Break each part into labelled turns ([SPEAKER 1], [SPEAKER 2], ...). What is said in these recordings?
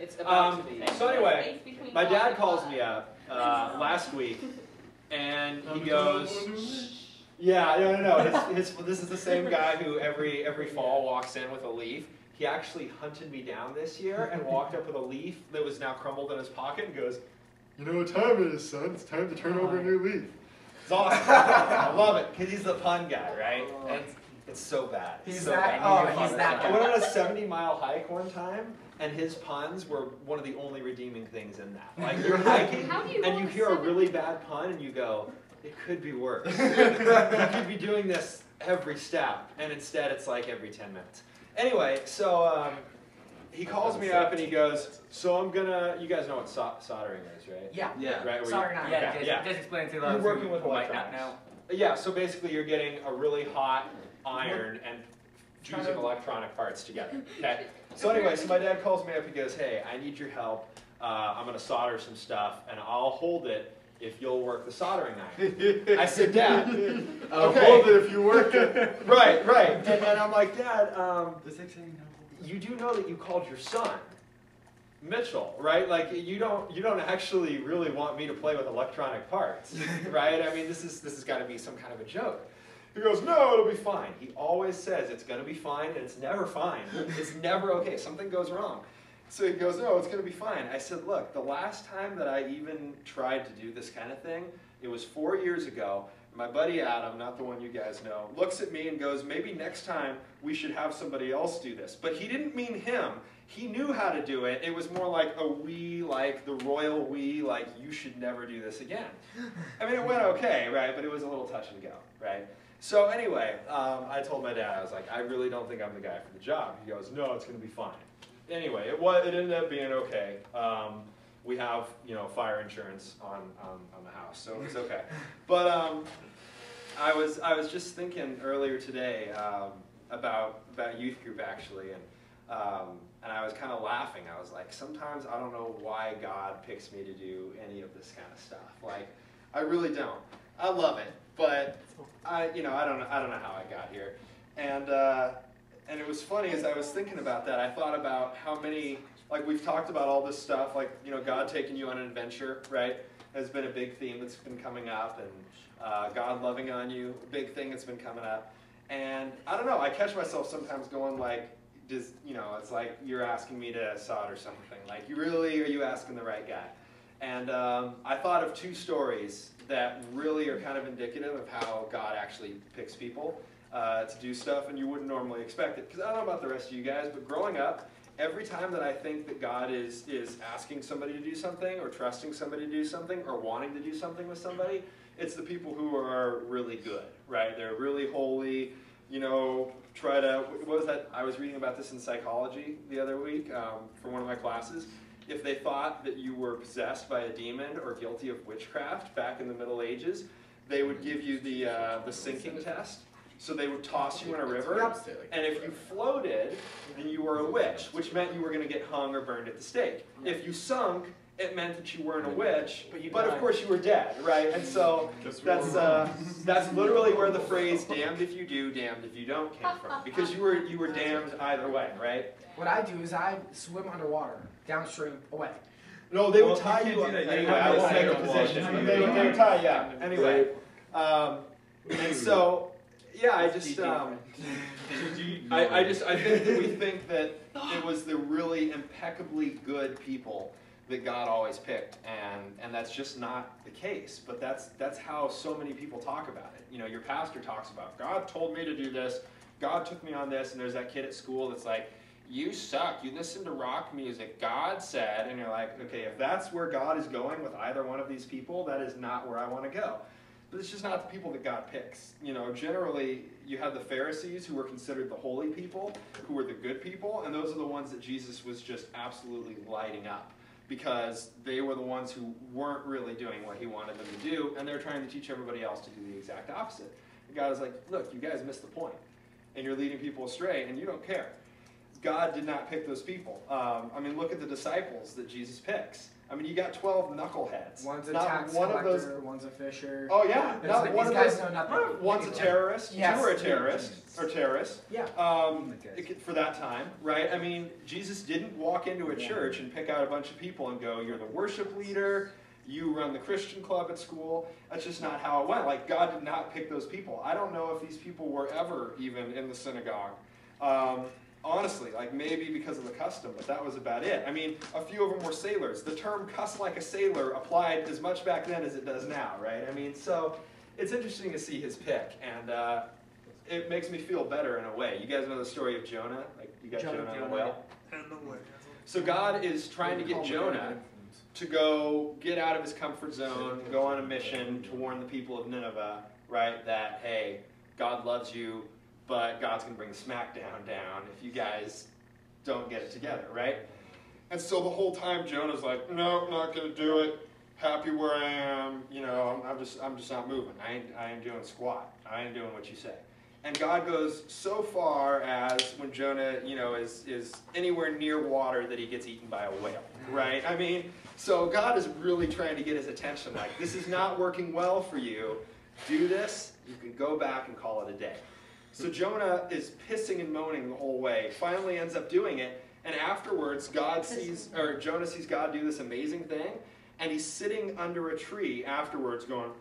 [SPEAKER 1] It's about to be.
[SPEAKER 2] So anyway, my dad calls me up last week, and he goes, yeah, no. This is the same guy who every fall walks in with a leaf. He actually hunted me down this year and walked up with a leaf that was now crumbled in his pocket and goes, "You know what time it is, son? It's time to turn over a new leaf." It's awesome. I love it because he's the pun guy, right? And it's so bad. He's that guy. I went on a 70-mile hike one time, and his puns were one of the only redeeming things in that. Like, you're hiking, and you hear a really bad pun, and you go, it could be worse. You could be doing this every step, and instead it's like every 10 minutes. Anyway, so he calls me up and he goes, so I'm gonna, you guys know what soldering is, right?
[SPEAKER 1] Yeah.
[SPEAKER 2] Right?
[SPEAKER 1] Soldering iron.
[SPEAKER 2] Yeah.
[SPEAKER 1] Just explain to those
[SPEAKER 2] you're working with
[SPEAKER 1] who might
[SPEAKER 2] electronics.
[SPEAKER 1] not know.
[SPEAKER 2] Yeah, so basically you're getting a really hot iron and fusing electronic parts together, okay? So anyway, so my dad calls me up and goes, hey, I need your help. I'm gonna solder some stuff and I'll hold it if you'll work the soldering iron. I said, Dad,
[SPEAKER 3] I'll hold it if you work it.
[SPEAKER 2] Right. And I'm like, Dad, you do know that you called your son Mitchell, right? Like you don't actually really want me to play with electronic parts, right? I mean, this has got to be some kind of a joke. He goes, no, it'll be fine. He always says it's going to be fine, and it's never fine. It's never okay. Something goes wrong. So he goes, no, it's going to be fine. I said, look, the last time that I even tried to do this kind of thing, it was 4 years ago. My buddy Adam, not the one you guys know, looks at me and goes, maybe next time we should have somebody else do this. But he didn't mean him. He knew how to do it. It was more like a we, like the royal we, like you should never do this again. I mean, it went okay, right? But it was a little touch and go, right? So anyway, I told my dad, I was like, I really don't think I'm the guy for the job. He goes, no, it's going to be fine. Anyway, it ended up being okay. We have, fire insurance on the house, so it's okay. But I was just thinking earlier today about youth group actually, and I was kind of laughing. I was like, sometimes I don't know why God picks me to do any of this kind of stuff. Like, I really don't. I love it, but I don't know how I got here, and it was funny as I was thinking about that. I thought about how many, like we've talked about all this stuff, like God taking you on an adventure, right? Has been a big theme that's been coming up, and God loving on you, a big thing that's been coming up. And I don't know, I catch myself sometimes going like, it's like you're asking me to solder something. Like, are you asking the right guy? And I thought of two stories that really are kind of indicative of how God actually picks people to do stuff, and you wouldn't normally expect it. Because I don't know about the rest of you guys, but growing up, every time that I think that God is asking somebody to do something, or trusting somebody to do something, or wanting to do something with somebody, it's the people who are really good, right? They're really holy, what was that? I was reading about this in psychology the other week for one of my classes. If they thought that you were possessed by a demon or guilty of witchcraft back in the Middle Ages, they would give you the sinking test. So they would toss you in a river, and if you floated, then you were a witch, which meant you were going to get hung or burned at the stake. If you sunk, it meant that you weren't a witch, but of course you were dead, right? And so that's literally where the phrase "damned if you do, damned if you don't" came from, because you were damned either way, right?
[SPEAKER 4] What I do is I swim underwater, downstream, away.
[SPEAKER 2] No, they would tie you up. Anyway, I won't make a position. They would tie you up. Anyway, and so. Yeah, I think that we think that it was the really impeccably good people that God always picked, and that's just not the case. But that's how so many people talk about it. Your pastor talks about, God told me to do this, God took me on this, and there's that kid at school that's like, you suck, you listen to rock music, God said, and you're like, okay, if that's where God is going with either one of these people, that is not where I want to go. But it's just not the people that God picks. Generally, you have the Pharisees, who were considered the holy people, who were the good people, and those are the ones that Jesus was just absolutely lighting up, because they were the ones who weren't really doing what he wanted them to do, and they're trying to teach everybody else to do the exact opposite. And God is like, look, you guys missed the point, and you're leading people astray, and you don't care. God did not pick those people. I mean, look at the disciples that Jesus picks. I mean, you got 12 knuckleheads.
[SPEAKER 4] One's a
[SPEAKER 2] Not
[SPEAKER 4] tax
[SPEAKER 2] one
[SPEAKER 4] collector,
[SPEAKER 2] of those.
[SPEAKER 4] one's a fisher.
[SPEAKER 2] Oh yeah, not one of
[SPEAKER 4] these guys
[SPEAKER 2] those.
[SPEAKER 4] know nothing.
[SPEAKER 2] One's a terrorist.
[SPEAKER 4] Yes.
[SPEAKER 2] You were a terrorist or terrorist.
[SPEAKER 4] Yeah.
[SPEAKER 2] For that time, right? I mean, Jesus didn't walk into a church and pick out a bunch of people and go, "You're the worship leader. You run the Christian club at school." That's just not how it went. Like, God did not pick those people. I don't know if these people were ever even in the synagogue. Honestly, like maybe because of the custom, but that was about it. I mean, a few of them were sailors. The term "cuss like a sailor" applied as much back then as it does now, right? I mean, so it's interesting to see his pick, and it makes me feel better in a way. You guys know the story of Jonah? Like, you got Jonah and the whale? So God is trying to get Jonah to go get out of his comfort zone, go on a mission to warn the people of Nineveh, right, that, hey, God loves you, but God's going to bring the smackdown down if you guys don't get it together, right? And so the whole time Jonah's like, no, I'm not going to do it. Happy where I am. You know, I'm just not moving. I ain't doing squat. I ain't doing what you say. And God goes so far as when Jonah, you know, is anywhere near water that he gets eaten by a whale, right? I mean, so God is really trying to get his attention. Like, this is not working well for you. Do this. You can go back and call it a day. So Jonah is pissing and moaning the whole way, finally ends up doing it, and afterwards Jonah sees God do this amazing thing, and he's sitting under a tree afterwards going,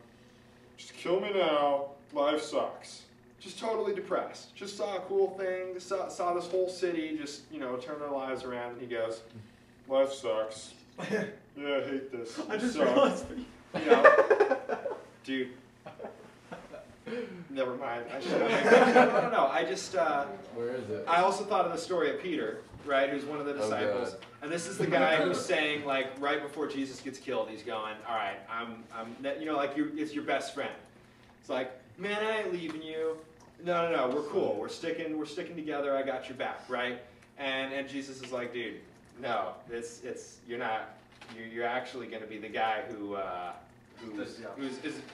[SPEAKER 2] "Just kill me now, life sucks." Just totally depressed. Just saw a cool thing, saw this whole city just, you know, turn their lives around, and he goes, "Life sucks. Yeah, I hate this.
[SPEAKER 3] I just
[SPEAKER 2] sucks."
[SPEAKER 3] realized.
[SPEAKER 2] You know, dude. Never mind. I should have. No. I just.
[SPEAKER 1] Where is it?
[SPEAKER 2] I also thought of the story of Peter, right? Who's one of the disciples,
[SPEAKER 1] God.
[SPEAKER 2] and this is the guy who's saying, like, right before Jesus gets killed, he's going, "All right, I'm, you know, like it's your best friend." It's like, "Man, I ain't leaving you. No, we're cool. We're sticking together. I got your back, right?" And Jesus is like, "Dude, no, you're not. You're actually going to be the guy who's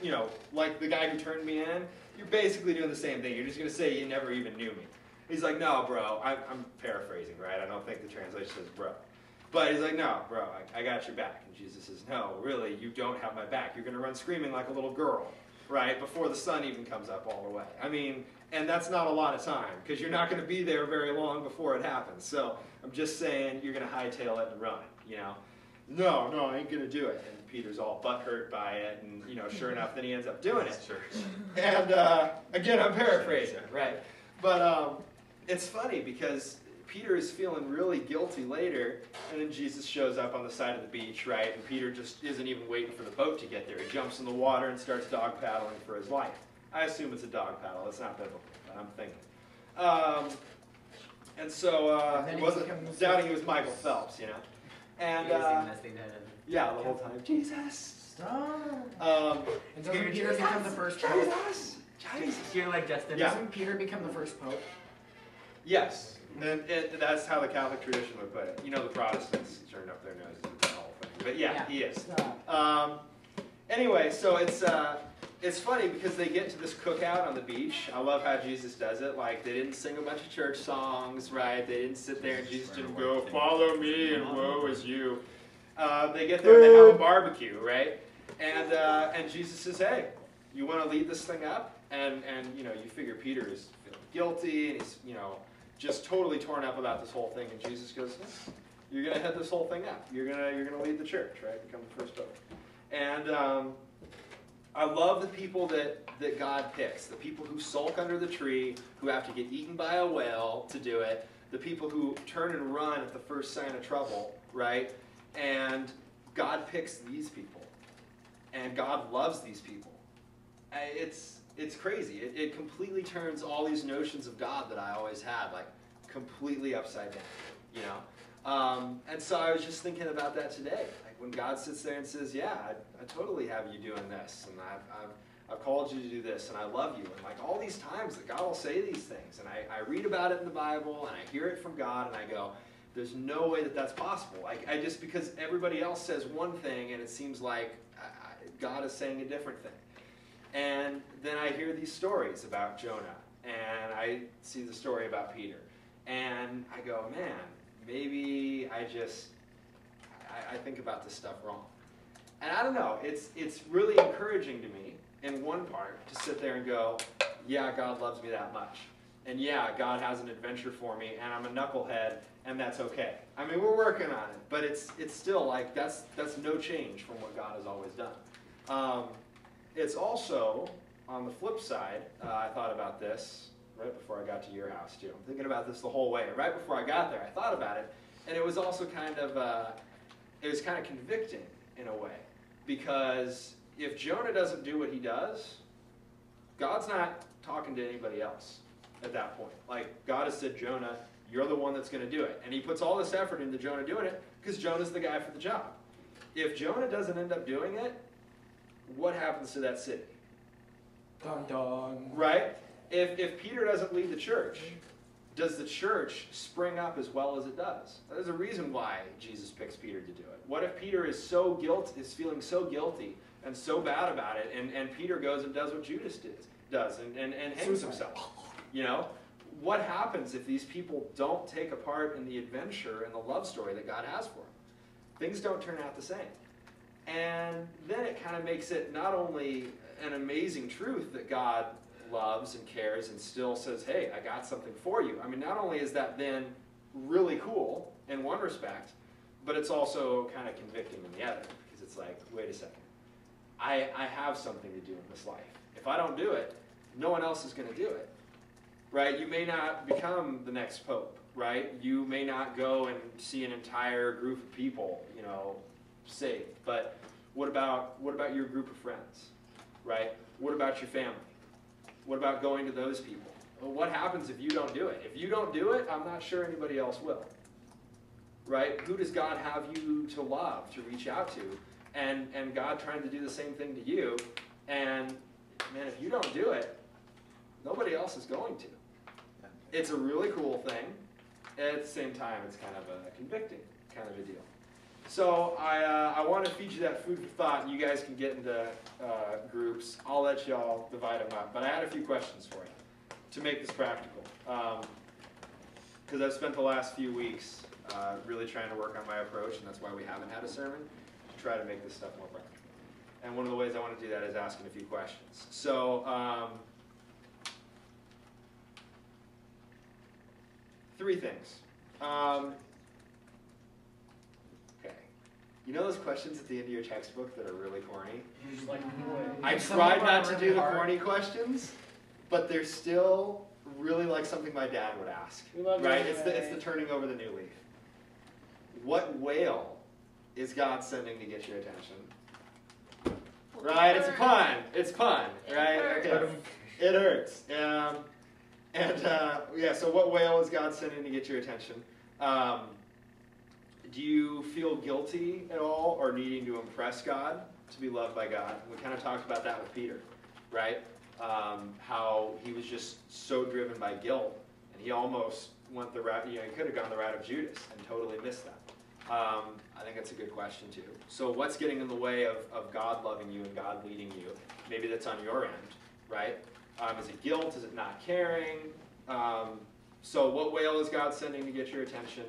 [SPEAKER 2] you know, like the guy who turned me in. You're basically doing the same thing. You're just going to say you never even knew me." He's like, "No, bro." I'm paraphrasing, right? I don't think the translation says bro. But he's like, "No, bro, I got your back." And Jesus says, "No, really, you don't have my back. You're going to run screaming like a little girl, right? Before the sun even comes up all the way." I mean, and that's not a lot of time, because you're not going to be there very long before it happens. So I'm just saying you're going to hightail it and run, you know. No, I ain't going to do it. And Peter's all butthurt by it, and, you know, sure enough, then he ends up doing it. And, again, I'm paraphrasing, right? But it's funny, because Peter is feeling really guilty later, and then Jesus shows up on the side of the beach, right? And Peter just isn't even waiting for the boat to get there. He jumps in the water and starts dog paddling for his life. I assume it's a dog paddle. It's not biblical, but I'm thinking. And so he wasn't doubting he was Michael Phelps, you know? And yeah, the whole time, Jesus,
[SPEAKER 4] stop. And doesn't Peter become the first pope?
[SPEAKER 2] Jesus.
[SPEAKER 5] You're like Justin.
[SPEAKER 2] Yeah.
[SPEAKER 4] Doesn't Peter become the first pope?
[SPEAKER 2] Yes, and that's how the Catholic tradition would put it. You know, the Protestants turned up their noses at the whole thing, but yeah, he is. Anyway, so it's funny because they get to this cookout on the beach. I love how Jesus does it. Like, they didn't sing a bunch of church songs, right? They didn't sit there and Jesus didn't go, "Follow me and woe is you." They get there and they have a barbecue, right? And Jesus says, "Hey, you want to lead this thing up?" And you know, you figure Peter is feeling guilty and he's, you know, just totally torn up about this whole thing. And Jesus goes, "Hey, you're gonna head this whole thing up. You're gonna lead the church, right? Become the first pope." And I love the people that God picks, the people who sulk under the tree, who have to get eaten by a whale to do it, the people who turn and run at the first sign of trouble, right? And God picks these people, and God loves these people. It's crazy. It completely turns all these notions of God that I always had, like, completely upside down, you know? And so I was just thinking about that today. Like, when God sits there and says, "Yeah, I totally have you doing this, and I've called you to do this, and I love you." And like all these times that God will say these things, and I read about it in the Bible, and I hear it from God, and I go, there's no way that that's possible. I just, because everybody else says one thing, and it seems like God is saying a different thing. And then I hear these stories about Jonah, and I see the story about Peter. And I go, man, maybe I think about this stuff wrong. And I don't know, it's really encouraging to me, in one part, to sit there and go, yeah, God loves me that much. And yeah, God has an adventure for me, and I'm a knucklehead, and that's okay. I mean, we're working on it, but it's still like, that's no change from what God has always done. It's also, on the flip side, I thought about this right before I got to your house, too. I'm thinking about this the whole way. Right before I got there, I thought about it, and it was also kind of convicting in a way. Because if Jonah doesn't do what he does, God's not talking to anybody else at that point. Like, God has said, Jonah, you're the one that's going to do it. And he puts all this effort into Jonah doing it because Jonah's the guy for the job. If Jonah doesn't end up doing it, what happens to that city?
[SPEAKER 4] Dun dun.
[SPEAKER 2] Right? If Peter doesn't lead the church, does the church spring up as well as it does? There's a reason why Jesus picks Peter to do it. What if Peter is feeling so guilty and so bad about it, and Peter goes and does what Judas does and hangs himself? You know? What happens if these people don't take a part in the adventure and the love story that God has for them? Things don't turn out the same. And then it kind of makes it not only an amazing truth that God loves and cares and still says, hey, I got something for you. I mean, not only is that then really cool in one respect, but it's also kind of convicting in the other, because it's like, wait a second, I have something to do in this life. If I don't do it, no one else is going to do it, right? You may not become the next pope, right? You may not go and see an entire group of people, you know, saved, but what about your group of friends, right? What about your family? What about going to those people? Well, what happens if you don't do it? If you don't do it, I'm not sure anybody else will. Right? Who does God have you to love, to reach out to? And God trying to do the same thing to you. And, man, if you don't do it, nobody else is going to. It's a really cool thing. At the same time, it's kind of a convicting kind of a deal. So I want to feed you that food for thought. You guys can get into groups. I'll let y'all divide them up. But I had a few questions for you to make this practical. Because I've spent the last few weeks really trying to work on my approach, and that's why we haven't had a sermon, to try to make this stuff more practical. And one of the ways I want to do that is asking a few questions. So 3 things. You know those questions at the end of your textbook that are really corny?
[SPEAKER 4] Like,
[SPEAKER 2] I tried not to do the corny questions, but they're still really like something my dad would ask. Right? It's the turning over the new leaf. What whale is God sending to get your attention? Right? It's a pun. It's pun. Right? Okay. It hurts. So what whale is God sending to get your attention? Do you feel guilty at all or needing to impress God to be loved by God? We kind of talked about that with Peter, right? How he was just so driven by guilt, and he almost went the route, he could have gone the route of Judas and totally missed that. I think that's a good question too. So what's getting in the way of God loving you and God leading you? Maybe that's on your end, right? Is it guilt? Is it not caring? So what whale is God sending to get your attention?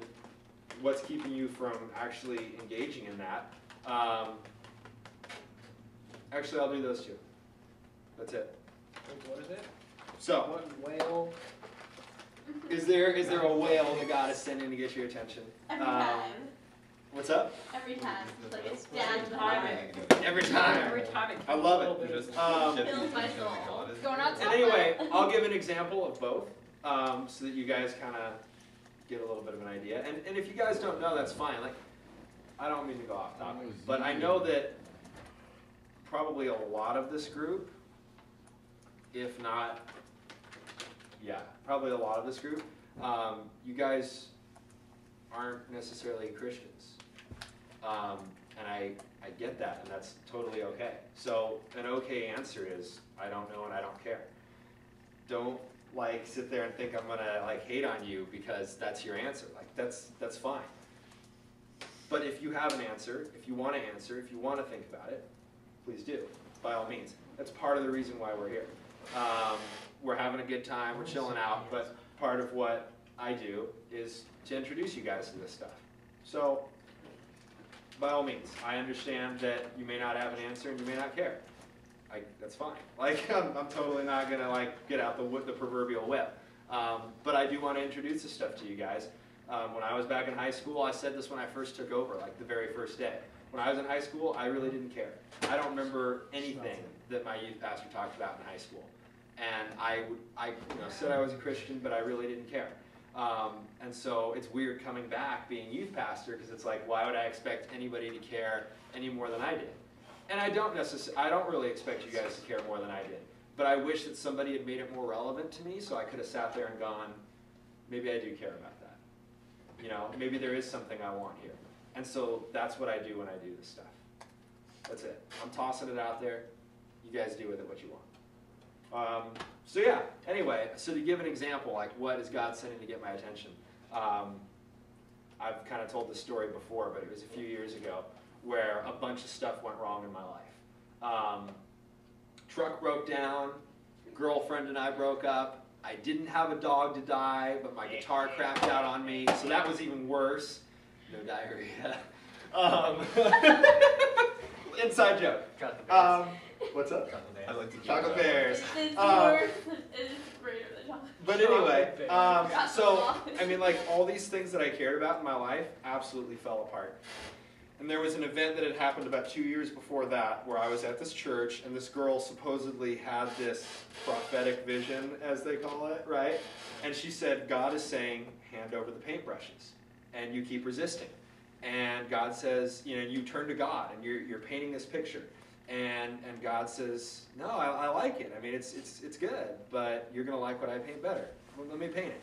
[SPEAKER 2] What's keeping you from actually engaging in that? Actually, I'll do those 2. That's it.
[SPEAKER 4] What is it?
[SPEAKER 2] So,
[SPEAKER 4] What whale?
[SPEAKER 2] is there a whale that God is sending to get your attention?
[SPEAKER 1] Every time.
[SPEAKER 2] What's up?
[SPEAKER 1] Every time. Like it's down
[SPEAKER 2] Every time.
[SPEAKER 1] Every time.
[SPEAKER 2] I love it.
[SPEAKER 1] Fills my soul. It's going on top.
[SPEAKER 2] And anyway, I'll give an example of both, so that you guys kind of get a little bit of an idea. And if you guys don't know, that's fine. Like, I don't mean to go off topic, but I know that probably a lot of this group, if not, probably a lot of this group, you guys aren't necessarily Christians. And I get that, and that's totally okay. So an okay answer is, I don't know and I don't care. Don't sit there and think I'm gonna hate on you because that's your answer. That's fine. But if you have an answer, if you want to answer, if you want to think about it, please do, by all means. That's part of the reason why we're here. We're having a good time, we're chilling out, but part of what I do is to introduce you guys to this stuff. So, by all means, I understand that you may not have an answer and you may not care. That's fine. Like, I'm totally not gonna like get out the proverbial whip. But I do want to introduce this stuff to you guys. When I was back in high school, I said this when I first took over, like the very first day. When I was in high school, I really didn't care. I don't remember anything that my youth pastor talked about in high school. And I said I was a Christian, but I really didn't care. And so it's weird coming back being youth pastor, because it's like, why would I expect anybody to care any more than I did? And I don't really expect you guys to care more than I did. But I wish that somebody had made it more relevant to me, so I could have sat there and gone, maybe I do care about that. You know, maybe there is something I want here. And so that's what I do when I do this stuff. That's it. I'm tossing it out there. You guys do with it what you want. So yeah, anyway, so to give an example, like what is God sending to get my attention? I've kind of told this story before, but it was a few years ago where a bunch of stuff went wrong in my life. Truck broke down, girlfriend and I broke up. I didn't have a dog to die, but my guitar crapped out on me, so that was even worse. No diarrhea. Inside joke. What's up?
[SPEAKER 3] I like to
[SPEAKER 2] Chocolate bears.
[SPEAKER 1] It's worse. It is greater than chocolate.
[SPEAKER 2] But anyway, so I mean, like all these things that I cared about in my life absolutely fell apart. And there was an event that had happened about 2 years before that where I was at this church and this girl supposedly had this prophetic vision, as they call it, right? And she said, God is saying, hand over the paintbrushes. And you keep resisting. And God says, you know, you turn to God and you're painting this picture. And God says, no, I like it. I mean, it's good, but you're going to like what I paint better. Well, let me paint it.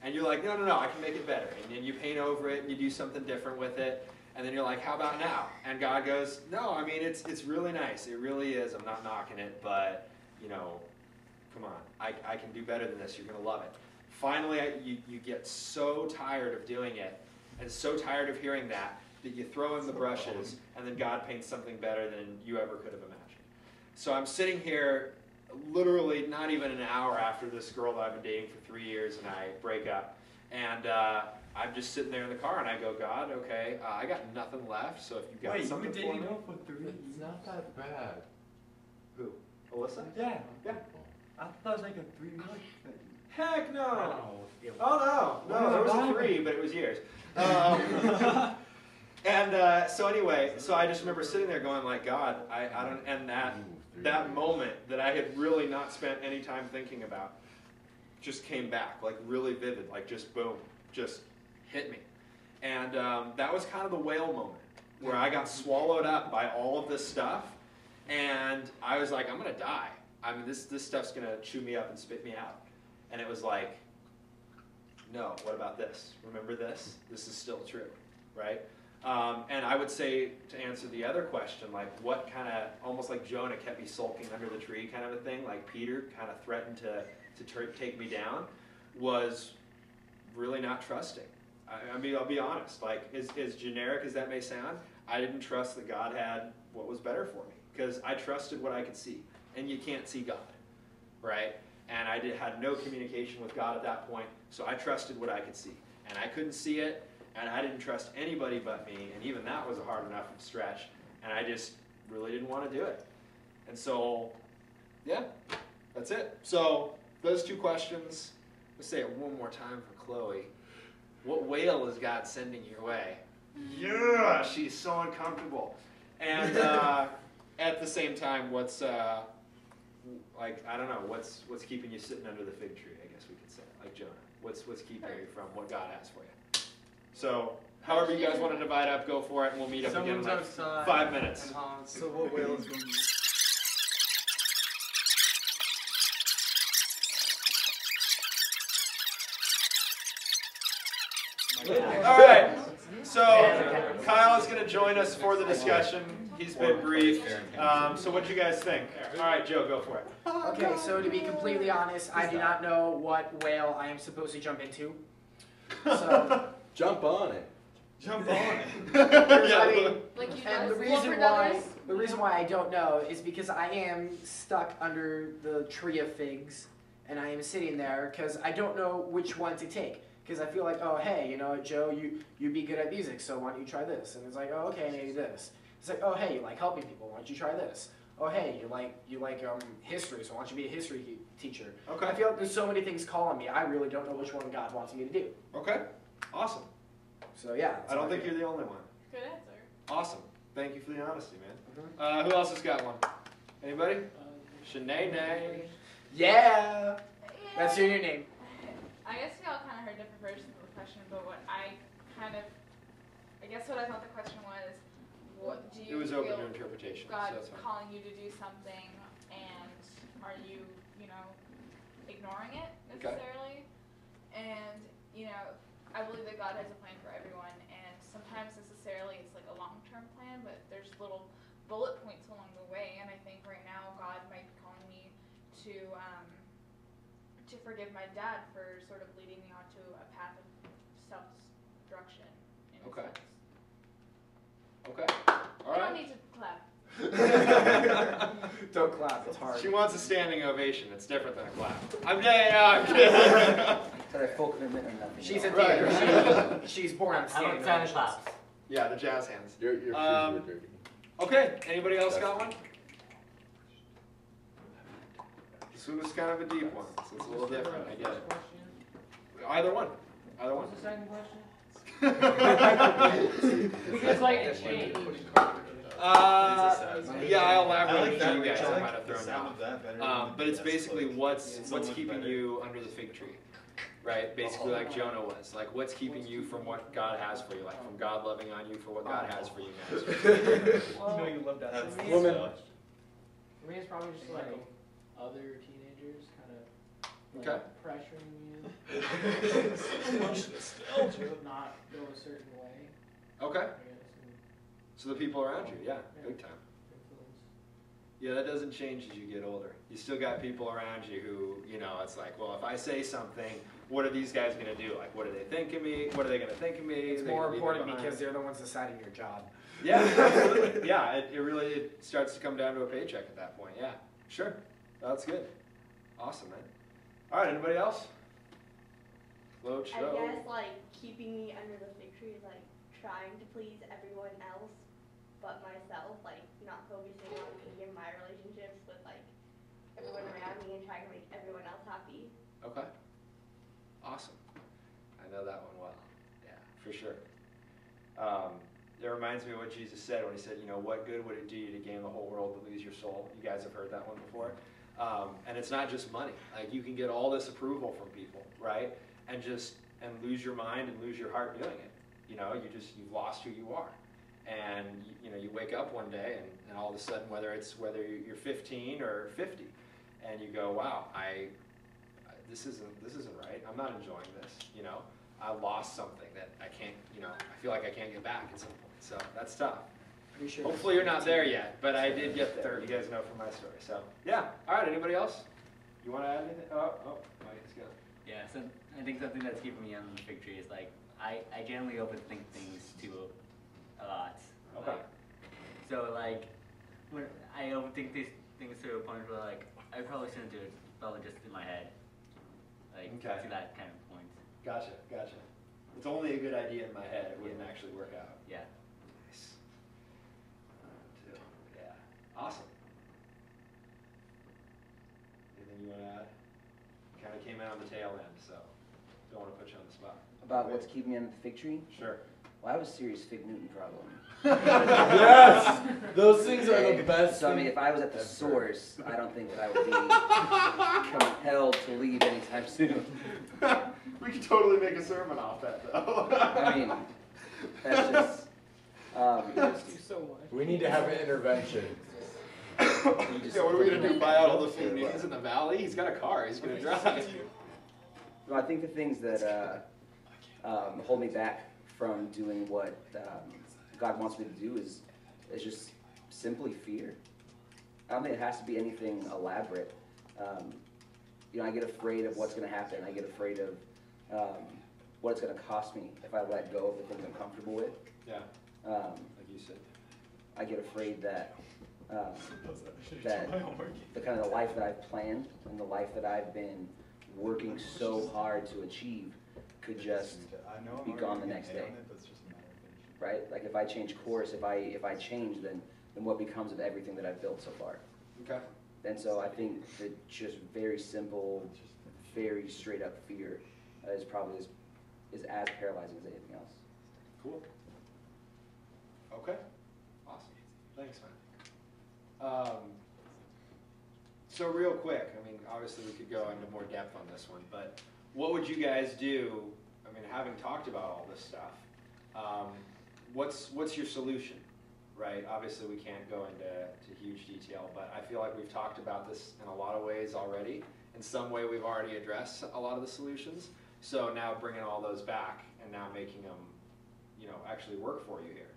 [SPEAKER 2] And you're like, no, I can make it better. And then you paint over it and you do something different with it. And then you're like, how about now? And God goes, no, I mean, it's really nice. It really is. I'm not knocking it, but, you know, come on. I can do better than this. You're going to love it. Finally, you get so tired of doing it and so tired of hearing that you throw in the brushes and then God paints something better than you ever could have imagined. So I'm sitting here literally not even an hour after this girl that I've been dating for 3 years and I break up. And I'm just sitting there in the car and I go, God, okay, I got nothing left, so if you've got something for me.
[SPEAKER 3] Wait, you were dating her for 3 years? It's not that bad.
[SPEAKER 2] Who? Alyssa?
[SPEAKER 3] Yeah. I thought it was like a 3 month thing.
[SPEAKER 2] Heck no! Oh no, there was a 3, but it was years. And so anyway, so I just remember sitting there going like, God, I don't, and that moment that I had really not spent any time thinking about just came back, like really vivid, like just boom, just hit me. And that was kind of the whale moment where I got swallowed up by all of this stuff and I was like, I'm gonna die. I mean, this stuff's gonna chew me up and spit me out. And it was like, no, what about this? Remember this? This is still true, right? And I would say, to answer the other question, like what kind of, almost like Jonah kept me sulking under the tree kind of a thing, like Peter kind of threatened to take me down, was really not trusting. I mean, I'll be honest, like as generic as that may sound, I didn't trust that God had what was better for me, because I trusted what I could see, and you can't see God, right? And I had no communication with God at that point, so I trusted what I could see. And I couldn't see it, and I didn't trust anybody but me, and even that was a hard enough stretch, and I just really didn't want to do it. And so, yeah, that's it. So, those 2 questions, let's say it one more time for Chloe. What whale is God sending your way? Yeah, she's so uncomfortable. And at the same time, what's... like, I don't know, what's keeping you sitting under the fig tree, I guess we could say, like Jonah. What's keeping you from what God has for you? So, however you guys want to divide up, go for it, and we'll meet up again in like 5 minutes.
[SPEAKER 3] So what whale is going to be?
[SPEAKER 2] All right, so Kyle is going to join us for the discussion. He's been briefed. So what do you guys think? All right, Joe, go for it.
[SPEAKER 4] Okay, so to be completely honest, I do not know what whale I am supposed to jump into. So,
[SPEAKER 3] Jump on it.
[SPEAKER 2] Jump on it.
[SPEAKER 4] I mean,
[SPEAKER 1] Like you
[SPEAKER 4] and
[SPEAKER 1] guys,
[SPEAKER 4] the reason why I don't know is because I am stuck under the tree of figs, and I am sitting there because I don't know which one to take. Because I feel like, oh, hey, you know, Joe, you'd be good at music, so why don't you try this? And it's like, oh, okay, maybe this. It's like, oh, hey, you like helping people, why don't you try this? Oh, hey, you like history, so why don't you be a history teacher?
[SPEAKER 2] Okay.
[SPEAKER 4] I feel like there's so many things calling me. I really don't know which one God wants me to do.
[SPEAKER 2] Okay. Awesome.
[SPEAKER 4] So yeah.
[SPEAKER 2] I don't think you're the only one.
[SPEAKER 1] Good answer.
[SPEAKER 2] Awesome. Thank you for the honesty, man. Who else has got one? Anybody? Shanae.
[SPEAKER 4] Yeah. That's your new name.
[SPEAKER 1] I guess we all kind of heard different versions of the question, but what I guess what I thought the question was, what do you
[SPEAKER 2] It was
[SPEAKER 1] feel
[SPEAKER 2] open to interpretation.
[SPEAKER 1] God
[SPEAKER 2] so that's fine.
[SPEAKER 1] calling you to do something, and are you, ignoring it necessarily? And, I believe that God has a plan for everyone, and sometimes necessarily it's like a long-term plan, but there's little bullet points along the way, and I think right now God might be calling me to forgive my dad for sort of leading me onto a path of self-destruction. In a
[SPEAKER 2] Okay.
[SPEAKER 1] sense.
[SPEAKER 2] Okay. All
[SPEAKER 1] I don't
[SPEAKER 2] right.
[SPEAKER 1] need to clap.
[SPEAKER 4] Don't clap, it's hard.
[SPEAKER 2] She wants a standing ovation. It's different than a clap. I'm kidding.
[SPEAKER 5] So they're full commitment or nothing.
[SPEAKER 4] She's a
[SPEAKER 2] Right.
[SPEAKER 4] theater. She's born on
[SPEAKER 6] How
[SPEAKER 4] standing.
[SPEAKER 6] about Santa
[SPEAKER 4] ovations.
[SPEAKER 6] claps?
[SPEAKER 2] Yeah, the jazz hands.
[SPEAKER 3] Your shoes
[SPEAKER 2] Um,
[SPEAKER 3] were dirty.
[SPEAKER 2] Okay. Anybody else got one? This one was kind of a deep one, so it's a little different. I get it. Either one. Either one.
[SPEAKER 6] What's the second question?
[SPEAKER 1] Because
[SPEAKER 6] it changed.
[SPEAKER 2] Yeah, I'll elaborate
[SPEAKER 3] I like
[SPEAKER 2] with
[SPEAKER 3] that,
[SPEAKER 2] you
[SPEAKER 3] Rich.
[SPEAKER 2] guys.
[SPEAKER 3] I
[SPEAKER 2] I
[SPEAKER 3] like
[SPEAKER 2] might have
[SPEAKER 3] the
[SPEAKER 2] thrown
[SPEAKER 3] sound
[SPEAKER 2] out.
[SPEAKER 3] of that better
[SPEAKER 2] But
[SPEAKER 3] than
[SPEAKER 2] it's
[SPEAKER 3] yes,
[SPEAKER 2] basically
[SPEAKER 3] but
[SPEAKER 2] what's
[SPEAKER 3] so much
[SPEAKER 2] keeping
[SPEAKER 3] better.
[SPEAKER 2] you under the fig tree, right? Basically, like Jonah was. Like, what's keeping you from what God has for you? Like, from God loving on you for what God has for you guys.
[SPEAKER 6] Well,
[SPEAKER 3] you love that.
[SPEAKER 6] That's
[SPEAKER 3] That's
[SPEAKER 6] woman.
[SPEAKER 3] the
[SPEAKER 6] For me, it's probably just like other teenagers kind of
[SPEAKER 2] Okay.
[SPEAKER 6] pressuring you. To not go a certain way.
[SPEAKER 2] Okay.
[SPEAKER 6] I guess. And
[SPEAKER 2] So the people around you, yeah, big time.
[SPEAKER 6] influence.
[SPEAKER 2] Yeah, that doesn't change as you get older. You still got people around you who, it's like, well, if I say something, what are these guys going to do? Like, what do they think of me? What are they going to think of me?
[SPEAKER 4] It's
[SPEAKER 2] Are they
[SPEAKER 4] more
[SPEAKER 2] gonna leave me
[SPEAKER 4] important
[SPEAKER 2] behind?
[SPEAKER 4] because they're the ones deciding your job.
[SPEAKER 2] Yeah, absolutely. Yeah, it really starts to come down to a paycheck at that point. Yeah, sure. That's good. Awesome, man. All right, anybody else? Load
[SPEAKER 7] I
[SPEAKER 2] show.
[SPEAKER 7] guess keeping me under the fig tree is trying to please everyone else but myself, not focusing on me and my relationships with everyone around me and trying to make everyone else happy.
[SPEAKER 2] Okay. Awesome. I know that one well. Yeah, for sure. It reminds me of what Jesus said when he said, what good would it do you to gain the whole world but lose your soul? You guys have heard that one before. And it's not just money. Like, you can get all this approval from people, right? And lose your mind and lose your heart doing it. You've lost who you are. And you wake up one day and all of a sudden, whether you're 15 or 50, and you go, wow, this isn't right. I'm not enjoying this. I lost something that I can't, I feel like I can't get back at some point. So that's tough.
[SPEAKER 4] Pretty sure.
[SPEAKER 2] Hopefully you're not there yet, but I did get there. You guys know from my story. So yeah. All right. Anybody else? You want to add anything? Oh, Mike's go.
[SPEAKER 8] Yeah, so I think something that's keeping me on the fig tree is I generally overthink things too a lot.
[SPEAKER 2] Okay.
[SPEAKER 8] So when I overthink these things to a point where I probably shouldn't do it, probably just in my head.
[SPEAKER 2] Okay.
[SPEAKER 8] To that kind of point.
[SPEAKER 2] Gotcha. It's only a good idea in my head. It wouldn't actually work out.
[SPEAKER 8] Yeah.
[SPEAKER 2] Nice. Yeah. Awesome. Anything you want to add? Kind of came out on the tail end, so don't want to put you on the spot.
[SPEAKER 5] About what's keeping me under the fig tree?
[SPEAKER 2] Sure.
[SPEAKER 5] Well, I have a serious fig Newton problem.
[SPEAKER 3] Yes! Those things are the best.
[SPEAKER 5] So I mean, if I was at the source, I don't think that I would be compelled to leave anytime soon.
[SPEAKER 2] We could totally make a sermon off that, though.
[SPEAKER 5] I mean, that's just.
[SPEAKER 6] do so much.
[SPEAKER 3] We need to have an intervention.
[SPEAKER 5] You just-
[SPEAKER 2] Yeah, what are we gonna do? Buy out all the food needs in the valley? He's got a car. He's gonna drive.
[SPEAKER 5] Well, I think the things that hold me back from doing what God wants me to do is just simply fear. I don't think it has to be anything elaborate. I get afraid of what's going to happen. I get afraid of what it's going to cost me if I let go of the things I'm comfortable with.
[SPEAKER 2] Yeah,
[SPEAKER 5] Um,
[SPEAKER 2] like you said.
[SPEAKER 5] I get afraid that the kind of the life that I've planned and the life that I've been working so hard to achieve could just be gone the next day. Right? Like if I change course, if I change, then what becomes of everything that I've built so far?
[SPEAKER 2] Okay.
[SPEAKER 5] And so I think that just very simple, very straight up fear is probably is as paralyzing as anything else.
[SPEAKER 2] Cool. Okay. Awesome. Thanks, man. So real quick, I mean, obviously we could go into more depth on this one, but what would you guys do? I mean, having talked about all this stuff, what's your solution, right? Obviously we can't go into huge detail, but I feel like we've talked about this in a lot of ways already. In some way we've already addressed a lot of the solutions. So now bringing all those back and now making them, you know, actually work for you here.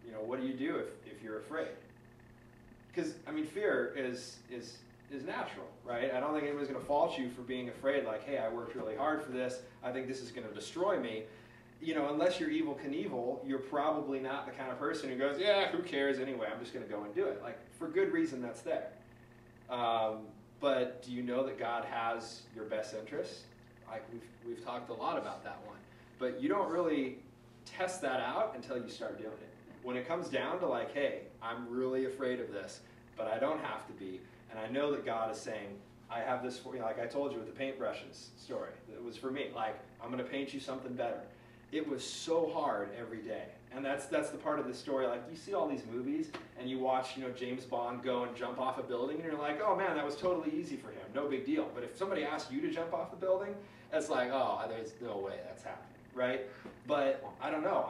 [SPEAKER 2] You know, what do you do if you're afraid? Because, I mean, fear is natural, right? I don't think anyone's going to fault you for being afraid, like, hey, I worked really hard for this. I think this is going to destroy me. You know, unless you're Evel Knievel, you're probably not the kind of person who goes, yeah, who cares anyway? I'm just going to go and do it. Like, for good reason, that's there. But do you know that God has your best interests? Like, we've talked a lot about that one. But you don't really test that out until you start doing it. When it comes down to like, hey, I'm really afraid of this, but I don't have to be. And I know that God is saying, I have this for you. Like I told you with the paintbrushes story. It was for me. Like, I'm going to paint you something better. It was so hard every day. And that's the part of the story. Like, you see all these movies, and you watch, you know, James Bond go and jump off a building, and you're like, oh man, that was totally easy for him. No big deal. But if somebody asked you to jump off the building, it's like, oh, there's no way that's happening, right? But I don't know.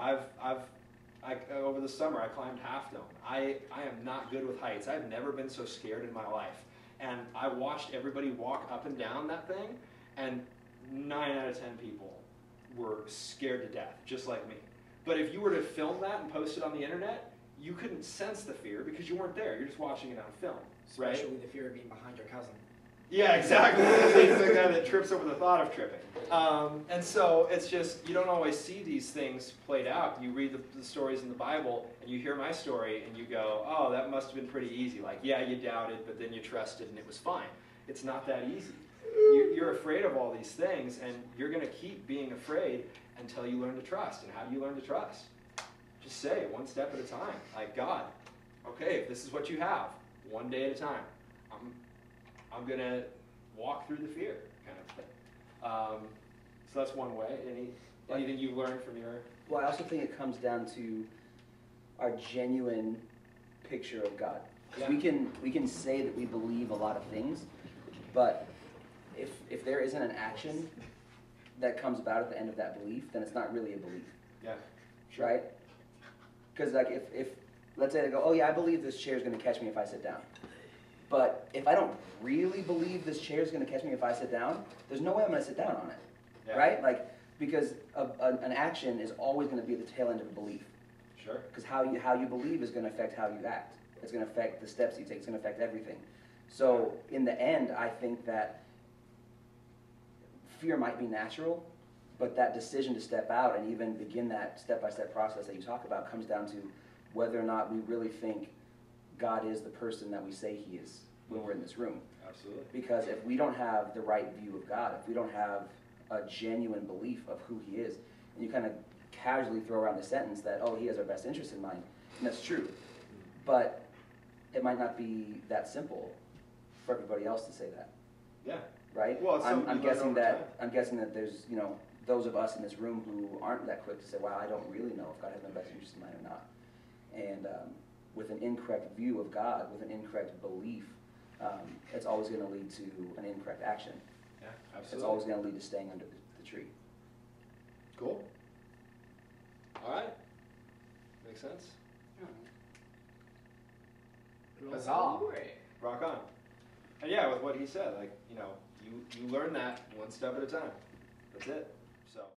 [SPEAKER 2] Over the summer, I climbed Half Dome. I am not good with heights. I've never been so scared in my life. And I watched everybody walk up and down that thing, and 9 out of 10 people were scared to death, just like me. But if you were to film that and post it on the internet, you couldn't sense the fear because you weren't there. You're just watching it on film, right?
[SPEAKER 4] Especially the fear of being behind your cousin.
[SPEAKER 2] Yeah, exactly. He's the guy that trips over the thought of tripping. And so it's just, you don't always see these things played out. You read the stories in the Bible, and you hear my story, and you go, oh, that must have been pretty easy. Like, yeah, you doubted, but then you trusted, and it was fine. It's not that easy. You're afraid of all these things, and you're going to keep being afraid until you learn to trust. And how do you learn to trust? Just say it one step at a time. Like, God, okay, if this is what you have, one day at a time. I'm going to walk through the fear, kind of thing. So that's one way. Anything you learned from your...
[SPEAKER 5] Well, I also think it comes down to our genuine picture of God.
[SPEAKER 2] Yeah.
[SPEAKER 5] We can say that we believe a lot of things, but if there isn't an action that comes about at the end of that belief, then it's not really a belief.
[SPEAKER 2] Yeah, sure.
[SPEAKER 5] Right? Because like if let's say they go, oh yeah, I believe this chair is going to catch me if I sit down. But if I don't really believe this chair is going to catch me if I sit down, there's no way I'm going to sit down on it,
[SPEAKER 2] Yeah.
[SPEAKER 5] right? Like, because an action is always going to be at the tail end of a belief.
[SPEAKER 2] Sure.
[SPEAKER 5] Because how you believe is going to affect how you act. It's going to affect the steps you take. It's going to affect everything. So in the end, I think that fear might be natural, but that decision to step out and even begin that step-by-step process that you talk about comes down to whether or not we really think God is the person that we say he is when we're in this room.
[SPEAKER 2] Absolutely.
[SPEAKER 5] Because if we don't have the right view of God, if we don't have a genuine belief of who he is, and you kind of casually throw around the sentence that, oh, he has our best interest in mind, and that's true. But it might not be that simple for everybody else to say that.
[SPEAKER 2] Yeah.
[SPEAKER 5] Right?
[SPEAKER 2] Well, it's
[SPEAKER 5] I'm guessing that there's, you know, those of us in this room who aren't that quick to say, wow, I don't really know if God has my best interest in mind or not. And with an incorrect view of God, with an incorrect belief, it's always going to lead to an incorrect action.
[SPEAKER 2] Yeah, absolutely.
[SPEAKER 5] It's always going to lead to staying under the tree.
[SPEAKER 2] Cool. All right. Makes sense?
[SPEAKER 4] Huzzah.
[SPEAKER 2] Rock on. And yeah, with what he said, like, you know, you learn that one step at a time. That's it. So.